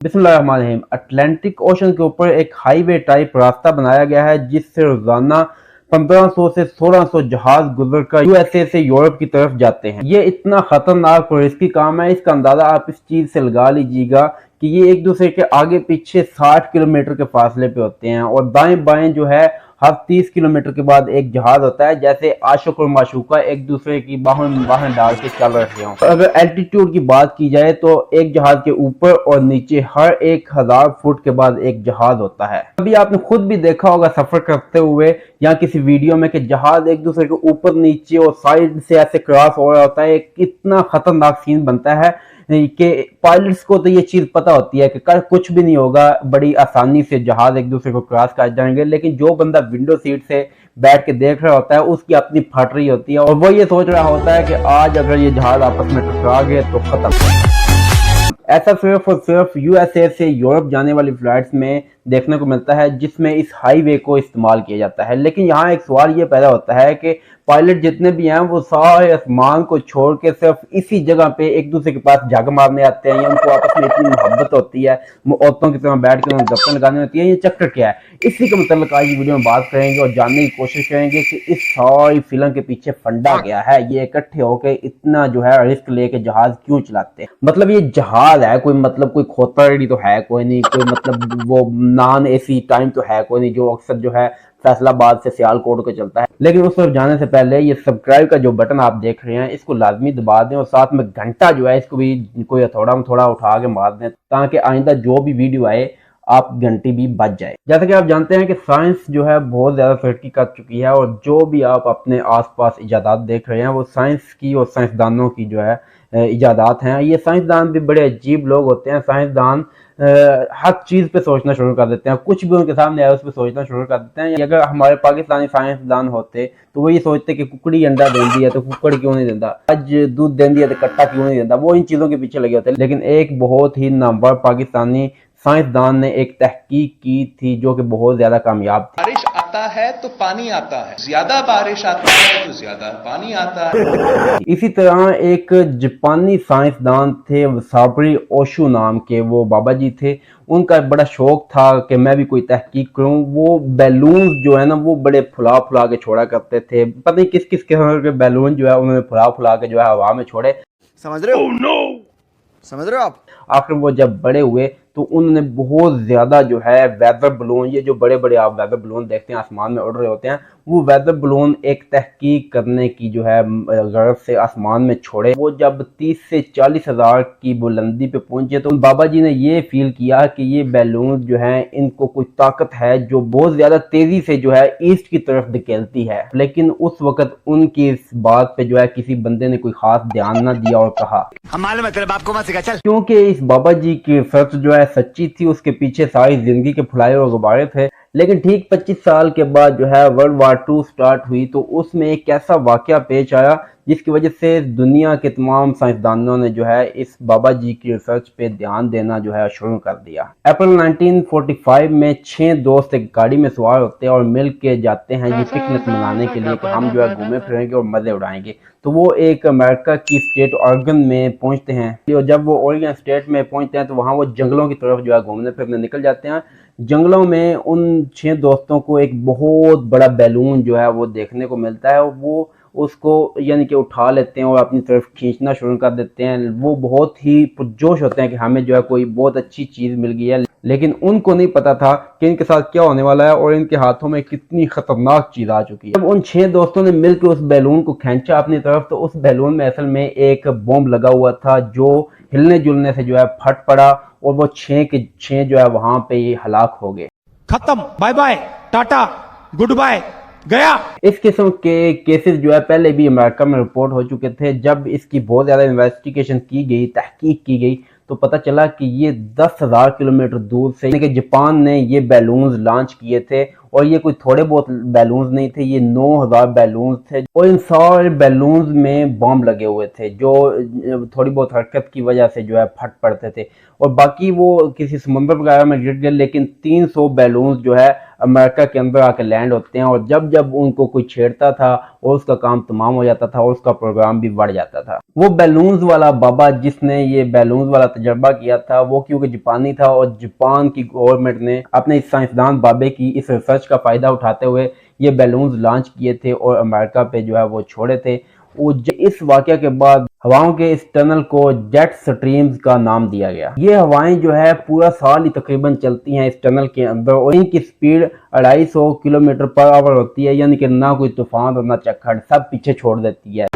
बिस्मिल्लाहिर्रहमानिर्रहीम। Atlantic ocean के ऊपर एक हाईवे टाइप रास्ता बनाया गया है जिससे रोजाना 1500 से 1600 जहाज गुजर कर यूएसए से यूरोप की तरफ जाते हैं। ये इतना खतरनाक और रिस्की काम है, इसका अंदाजा आप इस चीज से लगा लीजिएगा कि ये एक दूसरे के आगे पीछे 60 किलोमीटर के फासले पे होते हैं और दाएं बाएं जो है हर 30 किलोमीटर के बाद एक जहाज होता है, जैसे आशिक और माशूका एक दूसरे की बाहों में बाहें डाल के चल रहे हों। अगर एल्टीट्यूड की बात की जाए तो एक जहाज के ऊपर और नीचे हर 1000 फुट के बाद एक जहाज होता है। अभी आपने खुद भी देखा होगा सफर करते हुए या किसी वीडियो में कि जहाज एक दूसरे के ऊपर नीचे और साइड से ऐसे क्रॉस हो रहा होता है। एक कितना खतरनाक सीन बनता है कि पायलट्स को तो ये चीज पता होती है कि कल कुछ भी नहीं होगा, बड़ी आसानी से जहाज एक दूसरे को क्रॉस कर जाएंगे, लेकिन जो बंदा विंडो सीट से बैठ के देख रहा होता है उसकी अपनी फट रही होती है और वो ये सोच रहा होता है कि आज अगर ये जहाज आपस में टकरा गए तो खत्म। ऐसा सिर्फ और सिर्फ यूएसए से यूरोप जाने वाली फ्लाइट्स में देखने को मिलता है जिसमें इस हाईवे को इस्तेमाल किया जाता है। लेकिन यहाँ एक सवाल ये पैदा होता है कि पायलट जितने भी हैं वो सारे आसमान को छोड़ के सिर्फ इसी जगह पे एक दूसरे के पास जग मारने आते हैं या उनको आपस में इतनी मोहब्बत होती है, औरतों की तरह बैठ के उन्हें गप्पें लगानी होती है, ये चक्कर क्या है? इसी के मतलब आज वीडियो में बात करेंगे और जानने की कोशिश करेंगे कि इस सारी फिल्म के पीछे फंडा क्या है, ये इकट्ठे होकर इतना जो है रिस्क लेके जहाज क्यों चलाते हैं। मतलब ये जहाज है कोई, मतलब कोई खोता रेडी तो है कोई नहीं, कोई मतलब वो नॉन एसी टाइम तो है कोई नहीं जो अक्सर जो है फैसलाबाद से सियालकोट को चलता है। लेकिन उस तरफ जाने से पहले ये सब्सक्राइब का जो बटन आप देख रहे हैं इसको लाजमी दबा दें और साथ में घंटा जो है इसको भी कोई थोड़ा थोड़ा उठा के मार दें ताकि आइंदा जो भी वीडियो आए आप घंटी भी बच जाए। जैसा कि आप जानते हैं कि साइंस जो है बहुत ज़्यादा तरक्की कर चुकी है और जो भी आप अपने आसपास इजादात देख रहे हैं वो साइंस की और साइंसदानों की जो है इजादात हैं। ये साइंसदान भी बड़े अजीब लोग होते हैं। साइंसदान हर चीज़ पे सोचना शुरू कर देते हैं, कुछ भी उनके सामने आए उस पर सोचना शुरू कर देते हैं। अगर हमारे पाकिस्तानी साइंसदान होते तो वो ये सोचते कि कुकड़ी अंडा देती है तो कुकड़ क्यों नहीं देता, आज दूध देती है तो कट्टा क्यों नहीं देता, वो इन चीज़ों के पीछे लगे होते हैं। लेकिन एक बहुत ही नामवर पाकिस्तानी साइंसदान ने एक तहकीक की थी जो कि बहुत ज्यादा कामयाब थी। बारिश आता है तो पानी आता है, ज्यादा बारिश आता है तो ज्यादा पानी आता है। इसी तरह एक जापानी साइंसदान थे साबरी ओशु नाम के, वो बाबा जी थे। उनका बड़ा शौक था कि मैं भी कोई तहकीक करूं। वो बैलून जो है ना वो बड़े फुला फुला के छोड़ा करते थे, पता नहीं किस किस किस्म के बैलून जो है उन्होंने फुला फुला के जो है हवा में छोड़े। समझ रहे हो? oh, no! समझ रहे हो आप? आखिर वो जब बड़े हुए तो उन्होंने बहुत ज्यादा जो है वेदर बलून, ये जो बड़े बड़े आप वेदर बलून देखते हैं आसमान में उड़ रहे होते हैं, वो वेदर बलून एक तहकीक करने की जो है गर्ज से आसमान में छोड़े। वो जब 30 से 40 हजार की बुलंदी पे पहुंचे तो बाबा जी ने ये फील किया कि ये बैलून जो है इनको कोई ताकत है जो बहुत ज्यादा तेजी से जो है ईस्ट की तरफ धकेलती है। लेकिन उस वक्त उनकी इस बात पे जो है किसी बंदे ने कोई खास ध्यान न दिया और कहा क्योंकि इस बाबा जी की रिसर्च जो है सच्ची थी, उसके पीछे सारी जिंदगी के फुलाए और गुब्बारे थे। लेकिन ठीक 25 साल के बाद जो है वर्ल्ड वार 2 स्टार्ट हुई तो उसमें एक ऐसा वाकया पेश आया जिसकी वजह से दुनिया के तमाम साइंसदानों ने जो है इस बाबा जी की रिसर्च पे ध्यान देना जो है शुरू कर दिया। अप्रैल 1945 में 6 दोस्त एक गाड़ी में सवार होते हैं और मिल के जाते हैं ये पिकनिक मनाने के लिए कि हम जो है घूमे फिरेंगे और मजे उड़ाएंगे। तो वो एक अमेरिका की स्टेट ऑरेगन में पहुंचते हैं और जब वो ऑरेगन स्टेट में पहुंचते हैं तो वहाँ वो जंगलों की तरफ जो है घूमने फिरने निकल जाते हैं। जंगलों में उन 6 दोस्तों को एक बहुत बड़ा बैलून जो है वो देखने को मिलता है। वो उसको यानी कि उठा लेते हैं और अपनी तरफ खींचना शुरू कर देते हैं। वो बहुत ही पुरजोश होते हैं कि हमें जो है कोई बहुत अच्छी चीज़ मिल गई है, लेकिन उनको नहीं पता था कि इनके साथ क्या होने वाला है और इनके हाथों में कितनी खतरनाक चीज़ आ चुकी है। जब उन 6 दोस्तों ने मिलकर उस बैलून को खींचा अपनी तरफ तो उस बैलून में असल में एक बॉम्ब लगा हुआ था जो हिलने जुलने से जो है फट पड़ा और वो 6 के 6 जो है वहां पे ये हलाक हो गए। खत्म, bye bye, tata, goodbye, गया। इस किस्म के केसेस जो है पहले भी अमेरिका में रिपोर्ट हो चुके थे। जब इसकी बहुत ज्यादा इन्वेस्टिगेशन की गई, तहकीक की गई तो पता चला कि ये 10,000 किलोमीटर दूर से यानी कि जापान ने ये बैलून्स लॉन्च किए थे और ये कोई थोड़े बहुत बैलून्स नहीं थे, ये 9,000 बैलून्स थे और इन सारे बैलून्स में बॉम्ब लगे हुए थे जो थोड़ी बहुत हरकत की वजह से जो है फट पड़ते थे और बाकी वो किसी समुद्र वगैरह में गिर गए। लेकिन 300 बैलून्स जो है अमेरिका के अंदर आके लैंड होते हैं, और जब जब उनको कोई छेड़ता था और उसका काम तमाम हो जाता था और उसका प्रोग्राम भी बढ़ जाता था। वो बैलून्स वाला बाबा जिसने ये बैलून्स वाला तजर्बा किया था, वो क्योंकि जापानी था और जापान की गवर्नमेंट ने अपने इस साइंसदान बाबे की इस रिसर्च का फायदा उठाते हुए ये बैलून्स लॉन्च किए थे और अमेरिका पे जो है वो छोड़े थे। इस वाकया के बाद हवाओं के इस टनल को जेट स्ट्रीम्स का नाम दिया गया। ये हवाएं जो है पूरा साल ही तकरीबन चलती हैं इस टनल के अंदर, और इनकी स्पीड 250 किलोमीटर पर आवर होती है, यानी कि ना कोई तूफान और ना चक्खड़, सब पीछे छोड़ देती है।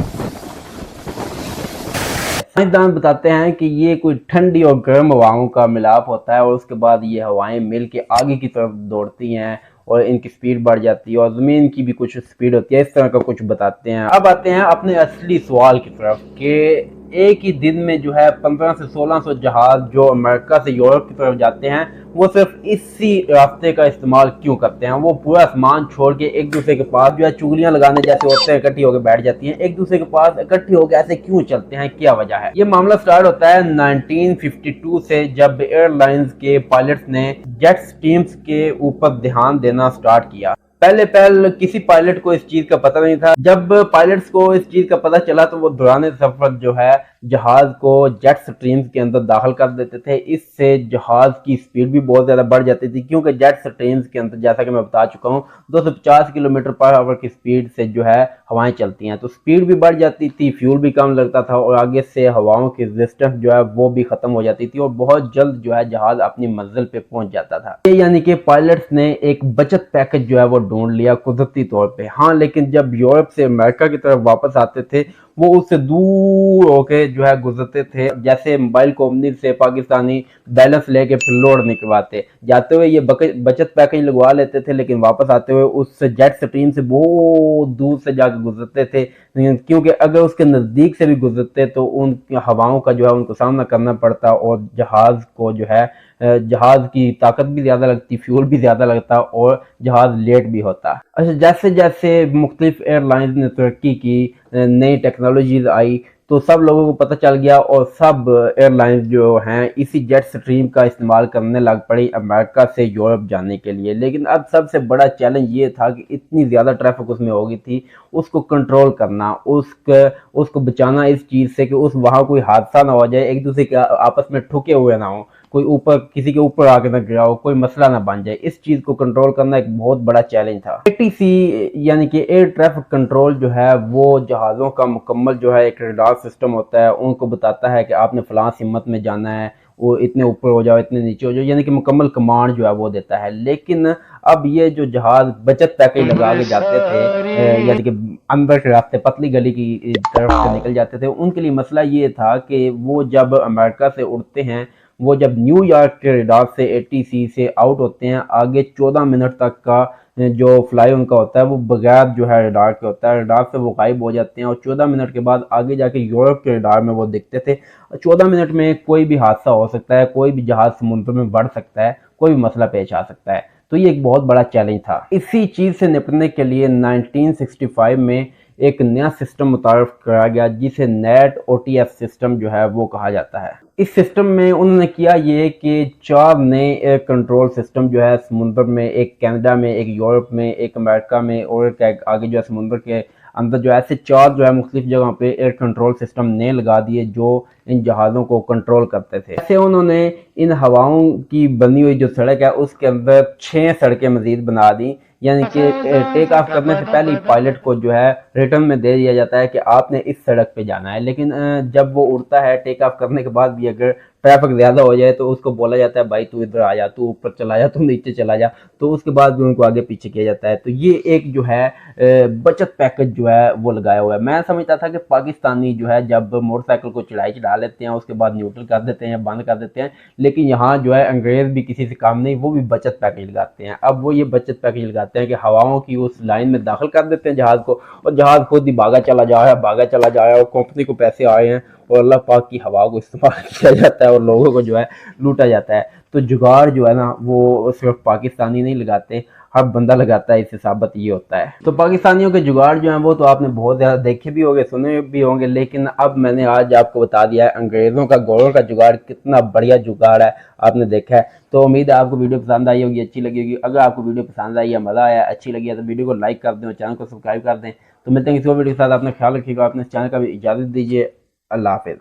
साइंसदान बताते हैं कि ये कोई ठंडी और गर्म हवाओं का मिलाप होता है, और उसके बाद ये हवाएं मिल के आगे की तरफ दौड़ती हैं और इनकी स्पीड बढ़ जाती है, और ज़मीन की भी कुछ स्पीड होती है। इस तरह का कुछ बताते हैं। अब आते हैं अपने असली सवाल की तरफ कि एक ही दिन में जो है 1500 से 1600 जहाज जो अमेरिका से यूरोप की तरफ जाते हैं, वो सिर्फ इसी रास्ते का इस्तेमाल क्यों करते हैं? वो पूरा आसमान छोड़ के एक दूसरे के पास जो है चुगलियां लगाने जैसे होते हैं, इकट्ठी होकर बैठ जाती हैं, एक दूसरे के पास इकट्ठी होकर ऐसे क्यों चलते हैं, क्या वजह है? ये मामला स्टार्ट होता है 1952 से, जब एयरलाइंस के पायलट्स ने जेट स्ट्रीम्स के ऊपर ध्यान देना स्टार्ट किया। पहले किसी पायलट को इस चीज का पता नहीं था। जब पायलट्स को इस चीज का पता चला तो वो दौरान सफर जो है जहाज को जेट स्ट्रीम्स के अंदर दाखिल कर देते थे। इससे जहाज की स्पीड भी बहुत ज्यादा बढ़ जाती थी, क्योंकि जेट स्ट्रीम्स के अंदर, जैसा कि मैं बता चुका हूँ, 250 किलोमीटर पर आवर की स्पीड से जो है हवाएं चलती हैं, तो स्पीड भी बढ़ जाती थी, फ्यूल भी कम लगता था, और आगे से हवाओं की रेजिस्टेंस जो है वो भी खत्म हो जाती थी, और बहुत जल्द जो है जहाज अपनी मंजिल पे पहुंच जाता था। ये यानी कि पायलट्स ने एक बचत पैकेज जो है वो ढूंढ लिया कुदरती तौर पे। हाँ, लेकिन जब यूरोप से अमेरिका की तरफ वापस आते थे, वो उससे दूर होके जो है गुजरते थे। जैसे मोबाइल कंपनी से पाकिस्तानी बैलेंस लेके फिर लोड निकलवाते, जाते हुए ये बचत पैकेज लगवा लेते थे, लेकिन वापस आते हुए उस जेट स्ट्रीम से बहुत दूर से जाकर गुजरते थे, क्योंकि अगर उसके नजदीक से भी गुजरते तो उन हवाओं का जो है उनको सामना करना पड़ता, और जहाज को जो है जहाज की ताकत भी ज्यादा लगती, फ्यूल भी ज्यादा लगता, और जहाज लेट भी होता। अच्छा, जैसे जैसे मुख्तलिफ एयरलाइंस ने तरक्की की, नई टेक्नोलॉजीज आई, तो सब लोगों को पता चल गया और सब एयरलाइंस जो हैं इसी जेट स्ट्रीम का इस्तेमाल करने लग पड़ी अमेरिका से यूरोप जाने के लिए। लेकिन अब सबसे बड़ा चैलेंज ये था कि इतनी ज़्यादा ट्रैफिक उसमें हो गई थी, उसको कंट्रोल करना, उसको बचाना इस चीज़ से कि वहाँ कोई हादसा ना हो जाए, एक दूसरे के आपस में ठुके हुए ना हो, कोई ऊपर किसी के ऊपर आके ना गिरा हो, कोई मसला ना बन जाए। इस चीज को कंट्रोल करना एक बहुत बड़ा चैलेंज था। एटीसी यानी कि एयर ट्रैफिक कंट्रोल जो है वो जहाज़ों का मुकम्मल जो है एक रडार सिस्टम होता है, उनको बताता है कि आपने फलां सिमत में जाना है, वो इतने ऊपर हो जाओ, इतने नीचे हो जाओ, यानी कि मुकम्मल कमांड जो है वो देता है। लेकिन अब ये जो जहाज बचत पैकेज लगा के जाते थे, यानी कि अंदर के रास्ते पतली गली की तरफ से निकल जाते थे, उनके लिए मसला ये था कि वो जब अमेरिका से उड़ते हैं, वो जब न्यूयॉर्क के रडार से एटीसी से आउट होते हैं, आगे 14 मिनट तक का जो फ्लाई उनका होता है वो बगैर जो है रडार के होता है, रडार से वो गायब हो जाते हैं, और 14 मिनट के बाद आगे जाके यूरोप के रडार में वो दिखते थे। 14 मिनट में कोई भी हादसा हो सकता है, कोई भी जहाज समुद्र में बढ़ सकता है, कोई भी मसला पेश आ सकता है, तो ये एक बहुत बड़ा चैलेंज था। इसी चीज से निपटने के लिए 1965 में एक नया सिस्टम मुतारफ कराया गया, जिसे नेट ओटीएफ सिस्टम जो है वो कहा जाता है। इस सिस्टम में उन्होंने किया ये कि 4 नए एयर कंट्रोल सिस्टम जो है समुद्र में, एक कनाडा में, एक यूरोप में, एक अमेरिका में, और एक आगे जो है समुद्र के अंदर जो ऐसे 4 जो है मुख्तलिफ जगहों पे एयर कंट्रोल सिस्टम ने लगा दिए जो इन जहाज़ों को कंट्रोल करते थे। ऐसे उन्होंने इन हवाओं की बनी हुई जो सड़क है उसके अंदर 6 सड़कें मजीद बना दी, यानी कि टेक ऑफ करने से पहले पायलट को जो है रिटर्न में दे दिया जाता है कि आपने इस सड़क पे जाना है। लेकिन जब वो उड़ता है टेक ऑफ करने के बाद भी अगर ट्रैफिक ज्यादा हो जाए तो उसको बोला जाता है भाई तू इधर आ जा, तू ऊपर चला जा, तू नीचे चला जा, तो उसके बाद भी उनको आगे पीछे किया जाता है। तो ये एक जो है बचत पैकेज जो है वो लगाया हुआ है। मैं समझता था कि पाकिस्तानी जो है जब मोटरसाइकिल को चढ़ा लेते हैं उसके बाद न्यूट्रल कर देते हैं, बंद कर देते हैं, लेकिन यहाँ जो है अंग्रेज भी किसी से काम नहीं, वो भी बचत पैकेज लगाते हैं। अब वो ये बचत पैकेज लगाते हैं कि हवाओं की उस लाइन में दाखिल कर देते हैं जहाज को, और जहाज खुद ही भागा चला जा रहा है, और कंपनी को पैसे आए हैं और अल्लाह पाक की हवा को इस्तेमाल किया जाता है और लोगों को जो है लूटा जाता है। तो जुगाड़ जो है ना वो सिर्फ पाकिस्तानी नहीं लगाते, हर बंदा लगाता है, इससे साबित ये होता है। तो पाकिस्तानियों के जुगाड़ जो हैं वो तो आपने बहुत ज़्यादा देखे भी होंगे, सुने भी होंगे, लेकिन अब मैंने आज आपको बता दिया है अंग्रेज़ों का घोड़ों का जुगाड़ कितना बढ़िया जुगाड़ है, आपने देखा है। तो उम्मीद है आपको वीडियो पसंद आई होगी, अच्छी लगी होगी। अगर आपको वीडियो पसंद आई है, मज़ा आया, अच्छी लगी है, तो वीडियो को लाइक कर दें और चैनल को सब्सक्राइब कर दें। तो मिलते हैं किसी और वीडियो के साथ, अपना ख्याल रखिएगा, अपने चैनल का भी इजाज़त दीजिए। अल्लाह हाफ़िज़।